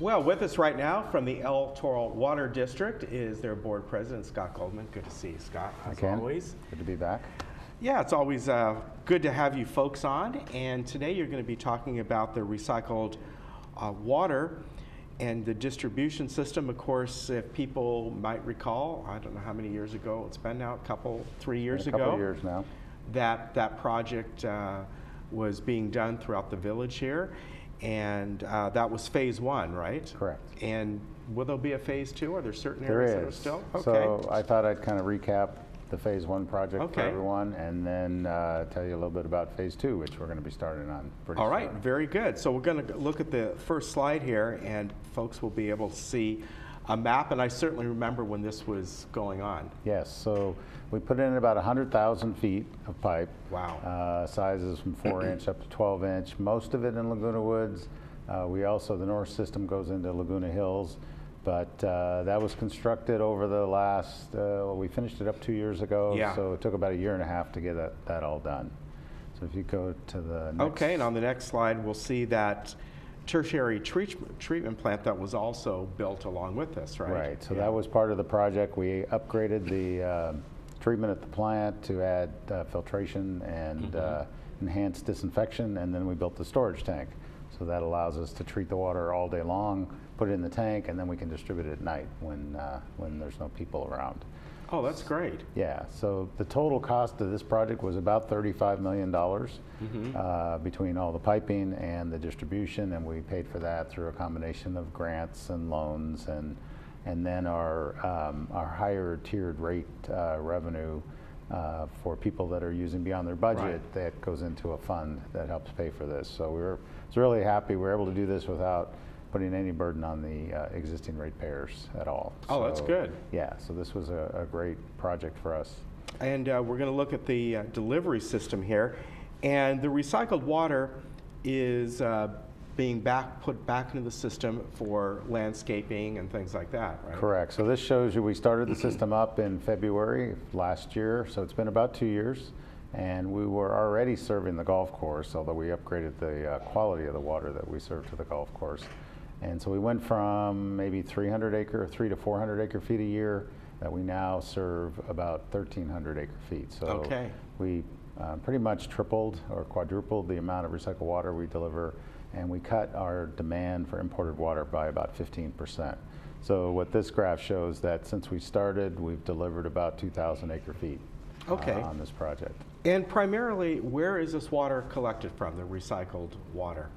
Well, with us right now from the El Toro Water District is their board president, Scott Goldman. Good to see you, Scott, as always. Good to be back. Yeah, it's always good to have you folks on. And today you're going to be talking about the recycled water and the distribution system. Of course, if people might recall, I don't know how many years ago it's been now, 3 years ago. A couple years now. That project was being done throughout the village here. And that was phase one, right? Correct. And will there be a phase two? Are there certain areas that are still? Okay. So I thought I'd kind of recap the phase one project for everyone, and then tell you a little bit about phase two, which we're going to be starting on pretty soon. All right, very good. So we're going to look at the first slide here, and folks will be able to see a map, and I certainly remember when this was going on. Yes, so we put in about 100,000 feet of pipe. Wow. Sizes from 4-inch up to 12-inch, most of it in Laguna Woods. The north system goes into Laguna Hills, but that was constructed over the last, we finished it up 2 years ago, so it took about a year and a half to get that all done. So if you go to the next. Okay, and on the next slide, we'll see that Tertiary treatment plant that was also built along with this, right? Right, so that was part of the project. We upgraded the treatment at the plant to add filtration and enhanced disinfection, and then we built the storage tank. So that allows us to treat the water all day long, put it in the tank, and then we can distribute it at night when there's no people around. Oh, that's great. Yeah, so the total cost of this project was about $35 million between all the piping and the distribution, and we paid for that through a combination of grants and loans and then our higher tiered rate revenue for people that are using beyond their budget that goes into a fund that helps pay for this. So we're really happy we're able to do this without putting any burden on the existing ratepayers at all. Oh, that's good. Yeah, so this was a great project for us. And we're going to look at the delivery system here. And the recycled water is being put back into the system for landscaping and things like that, right? Correct. So this shows you we started the system up in February last year, so it's been about 2 years. And we were already serving the golf course, although we upgraded the quality of the water that we serve to the golf course. And so we went from maybe 3 to 400 acre feet a year that we now serve about 1,300 acre feet. So we pretty much tripled or quadrupled the amount of recycled water we deliver, and we cut our demand for imported water by about 15%. So what this graph shows that since we started, we've delivered about 2,000 acre feet on this project. And primarily, where is this water collected from, the recycled water?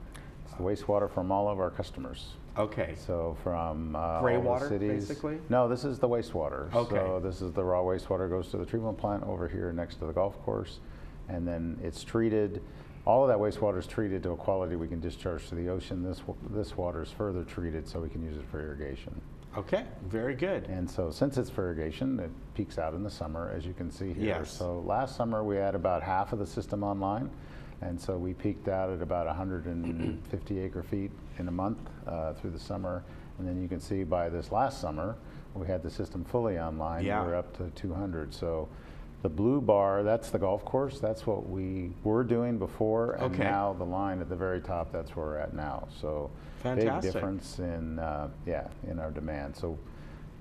It's the wastewater from all of our customers. Okay. So from gray all water, the cities. basically? No, this is the wastewater. Okay. So this is the raw wastewater, goes to the treatment plant over here next to the golf course, and then it's treated. All of that wastewater is treated to a quality we can discharge to the ocean. This water is further treated so we can use it for irrigation. Okay, very good. And so since it's for irrigation, it peaks out in the summer, as you can see here. Yes. So last summer we had about half of the system online, and so we peaked out at about 150 acre feet in a month through the summer. And then you can see by this last summer, we had the system fully online. We're up to 200. So the blue bar, that's the golf course. That's what we were doing before, and now the line at the very top, that's where we're at now. So big difference in in our demand. So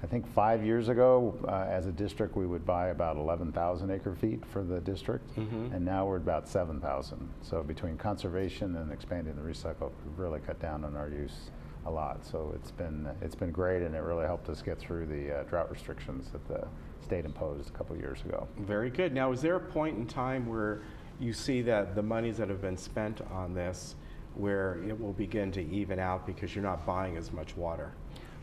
I think 5 years ago, as a district, we would buy about 11,000 acre feet for the district, and now we're about 7,000. So between conservation and expanding the recycle, we've really cut down on our use a lot. So it's been great, and it really helped us get through the drought restrictions that the state imposed a couple years ago. Very good. Now, is there a point in time where you see that the monies that have been spent on this, where it will begin to even out because you're not buying as much water?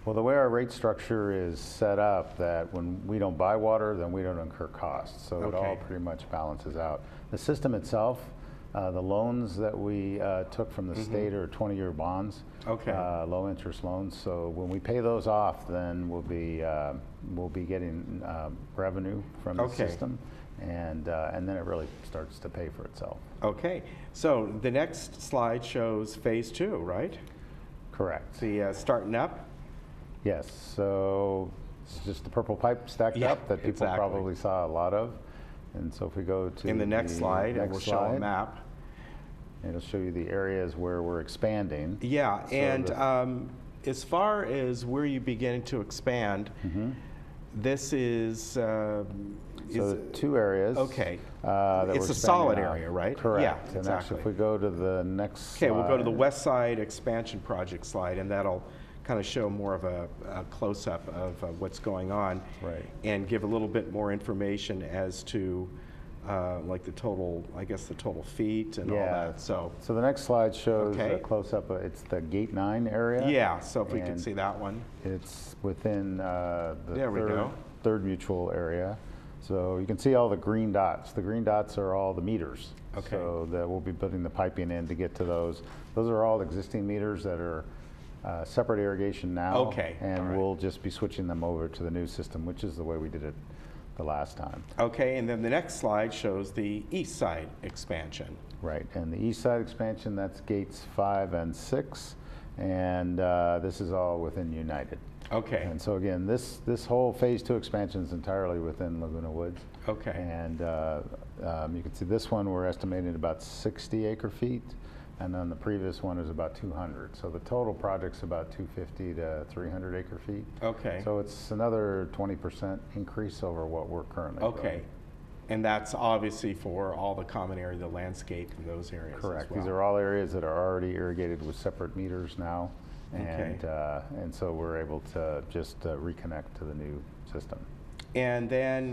Well, the way our rate structure is set up, that when we don't buy water, then we don't incur costs. So it all pretty much balances out. The system itself, the loans that we took from the state are 20-year bonds, low interest loans. So when we pay those off, then we'll be getting revenue from the system, and then it really starts to pay for itself. Okay, so the next slide shows phase two, right? Correct. The starting up. Yes, so it's just the purple pipe stacked up that people probably saw a lot of. And so if we go to in the next slide, it will show a map. It'll show you the areas where we're expanding. Yeah, so and as far as where you begin to expand, this is So two areas. okay. That It's we're a solid expanding out. area, right? Correct. Yeah, And exactly. actually, if we go to the next Okay, we'll go to the slide. West Side Expansion Project slide, and that'll kind of show more of a close-up of what's going on. Right. And give a little bit more information as to like the total, I guess the total feet and all that, so. So the next slide shows Okay. a close-up. It's the Gate 9 area. Yeah, so if we can And see that one. It's within the There we go. third mutual area. So you can see all the green dots. The green dots are all the meters. Okay. So that we'll be putting the piping in to get to those. Those are all existing meters that are separate irrigation now. Okay, And all right. we'll just be switching them over to the new system, which is the way we did it the last time. Okay, and then the next slide shows the East Side Expansion. Right, and the east side expansion, that's gates 5 and 6, and this is all within United. Okay, And so again, this whole phase 2 expansion is entirely within Laguna Woods. okay, And you can see this one, we're estimating about 60 acre feet, and then the previous one is about 200. So the total project's about 250 to 300 acre feet. okay, So it's another 20% increase over what we're currently doing. okay. And that's obviously for all the common area, the landscape in those areas as Correct. well. These are all areas that are already irrigated with separate meters now. Okay. And so we're able to just reconnect to the new system. And then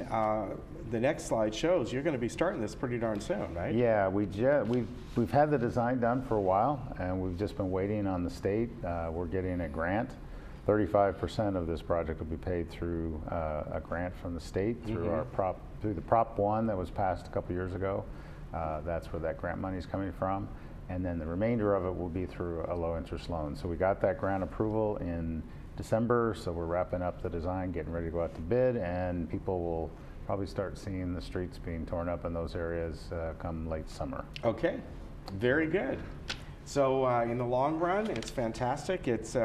the next slide shows you're going to be starting this pretty darn soon, right? Yeah, we've had the design done for a while, and we've just been waiting on the state. We're getting a grant. 35% of this project will be paid through a grant from the state through through the Prop 1 that was passed a couple years ago. That's where that grant money is coming from. And then the remainder of it will be through a low interest loan. So we got that grant approval in December, so we're wrapping up the design, getting ready to go out to bid, and people will probably start seeing the streets being torn up in those areas come late summer. Okay, very good. So in the long run, it's fantastic. It's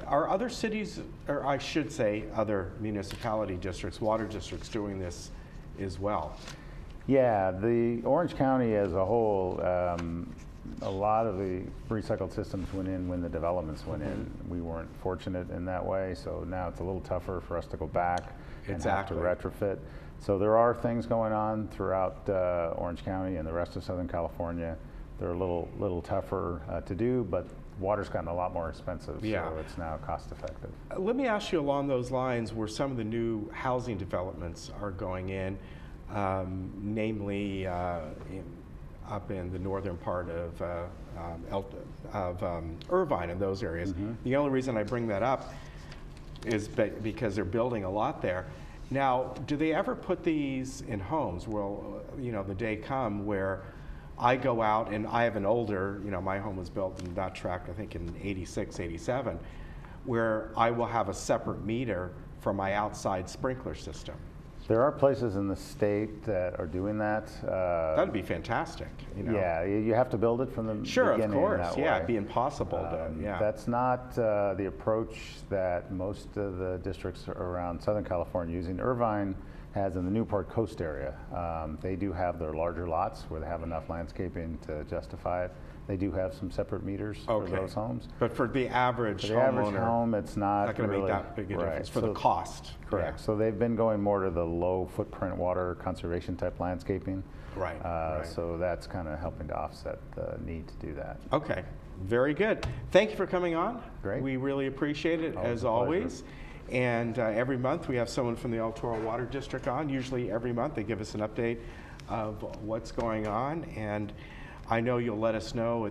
are other cities, or I should say other municipality districts, water districts doing this as well? Yeah, the Orange County as a whole, a lot of the recycled systems went in when the developments went in. We weren't fortunate in that way, so now it's a little tougher for us to go back and have to retrofit. So there are things going on throughout Orange County and the rest of Southern California. They're a little tougher to do, but water's gotten a lot more expensive, so it's now cost effective. Let me ask you along those lines where some of the new housing developments are going in, namely up in the northern part of Irvine and those areas. The only reason I bring that up is because they're building a lot there. Now, do they ever put these in homes? Well, you know, the day come where I go out and I have an older, you know, my home was built in that tract, I think in 86, 87, where I will have a separate meter for my outside sprinkler system. There are places in the state that are doing that. That'd be fantastic, you know. Yeah, you have to build it from the beginning. Of course, that yeah, way. it'd be impossible to, yeah. That's not the approach that most of the districts around Southern California using. Irvine has in the Newport Coast area. They do have their larger lots where they have enough landscaping to justify it. They do have some separate meters for those homes. But for the average For the homeowner, average home, it's not going to really, make that big a difference for So- the cost. Correct. So they've been going more to the low footprint water conservation type landscaping. Right. So that's kind of helping to offset the need to do that. Okay, very good. Thank you for coming on. Great. We really appreciate it, Always as a pleasure. always. And every month we have someone from the El Toro Water District on. Usually every month they give us an update of what's going on. And I know you'll let us know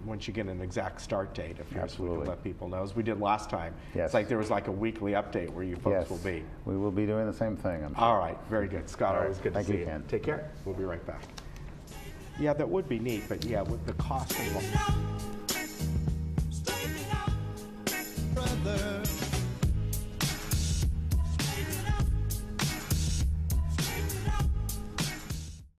once you get an exact start date, if you're so we can let people know, as we did last time. Yes. It's like there was like a weekly update where you folks will be. We will be doing the same thing, I'm sure. All right, very good. Scott, All right. always good to Thank see you, you. Ken. Take care. We'll be right back. Yeah, that would be neat, but yeah, with the cost involved. Brother.